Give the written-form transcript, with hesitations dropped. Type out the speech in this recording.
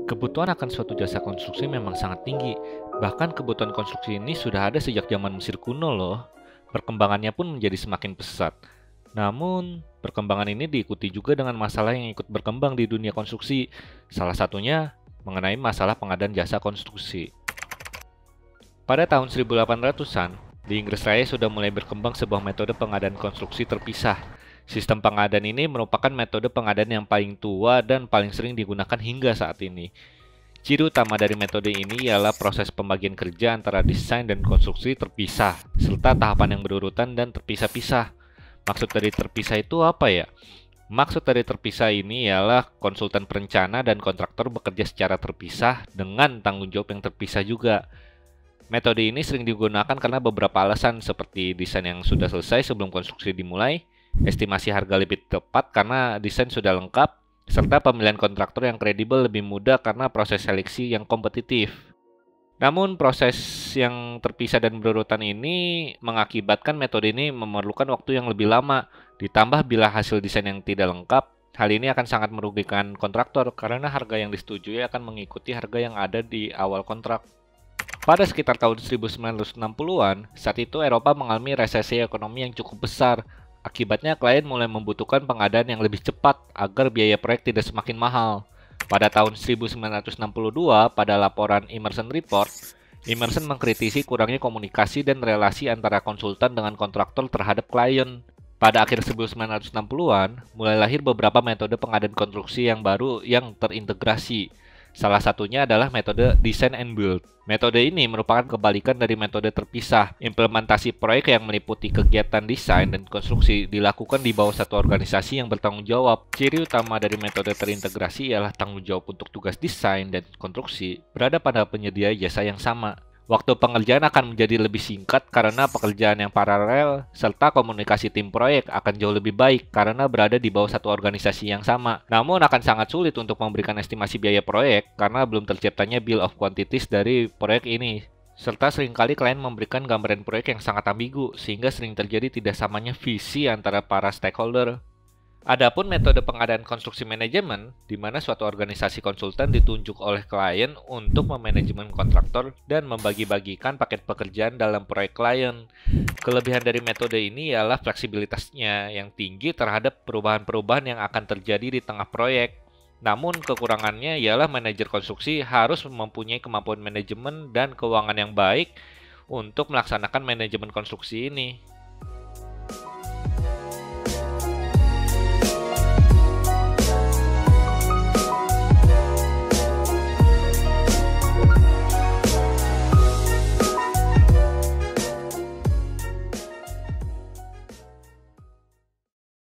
Kebutuhan akan suatu jasa konstruksi memang sangat tinggi. Bahkan kebutuhan konstruksi ini sudah ada sejak zaman Mesir kuno loh. Perkembangannya pun menjadi semakin pesat. Namun, perkembangan ini diikuti juga dengan masalah yang ikut berkembang di dunia konstruksi. Salah satunya mengenai masalah pengadaan jasa konstruksi. Pada tahun 1800-an, di Inggris Raya sudah mulai berkembang sebuah metode pengadaan konstruksi terpisah. Sistem pengadaan ini merupakan metode pengadaan yang paling tua dan paling sering digunakan hingga saat ini. Ciri utama dari metode ini ialah proses pembagian kerja antara desain dan konstruksi terpisah, serta tahapan yang berurutan dan terpisah-pisah. Maksud dari terpisah itu apa ya? Maksud dari terpisah ini ialah konsultan perencana dan kontraktor bekerja secara terpisah dengan tanggung jawab yang terpisah juga. Metode ini sering digunakan karena beberapa alasan seperti desain yang sudah selesai sebelum konstruksi dimulai, estimasi harga lebih tepat karena desain sudah lengkap, serta pemilihan kontraktor yang kredibel lebih mudah karena proses seleksi yang kompetitif. Namun proses yang terpisah dan berurutan ini mengakibatkan metode ini memerlukan waktu yang lebih lama, ditambah bila hasil desain yang tidak lengkap, hal ini akan sangat merugikan kontraktor karena harga yang disetujui akan mengikuti harga yang ada di awal kontrak. Pada sekitar tahun 1960-an, saat itu Eropa mengalami resesi ekonomi yang cukup besar. Akibatnya klien mulai membutuhkan pengadaan yang lebih cepat agar biaya proyek tidak semakin mahal. Pada tahun 1962, pada laporan Emerson Report, Emerson mengkritisi kurangnya komunikasi dan relasi antara konsultan dengan kontraktor terhadap klien. Pada akhir 1960-an, mulai lahir beberapa metode pengadaan konstruksi yang baru yang terintegrasi. Salah satunya adalah metode Design and Build. Metode ini merupakan kebalikan dari metode terpisah. Implementasi proyek yang meliputi kegiatan desain dan konstruksi dilakukan di bawah satu organisasi yang bertanggung jawab. Ciri utama dari metode terintegrasi ialah tanggung jawab untuk tugas desain dan konstruksi berada pada penyedia jasa yang sama. Waktu pengerjaan akan menjadi lebih singkat karena pekerjaan yang paralel, serta komunikasi tim proyek akan jauh lebih baik karena berada di bawah satu organisasi yang sama. Namun akan sangat sulit untuk memberikan estimasi biaya proyek karena belum terciptanya bill of quantities dari proyek ini. Serta seringkali klien memberikan gambaran proyek yang sangat ambigu, sehingga sering terjadi tidak samanya visi antara para stakeholder. Adapun metode pengadaan konstruksi manajemen, di mana suatu organisasi konsultan ditunjuk oleh klien untuk memanajemen kontraktor dan membagi-bagikan paket pekerjaan dalam proyek klien. Kelebihan dari metode ini ialah fleksibilitasnya yang tinggi terhadap perubahan-perubahan yang akan terjadi di tengah proyek. Namun kekurangannya ialah manajer konstruksi harus mempunyai kemampuan manajemen dan keuangan yang baik untuk melaksanakan manajemen konstruksi ini.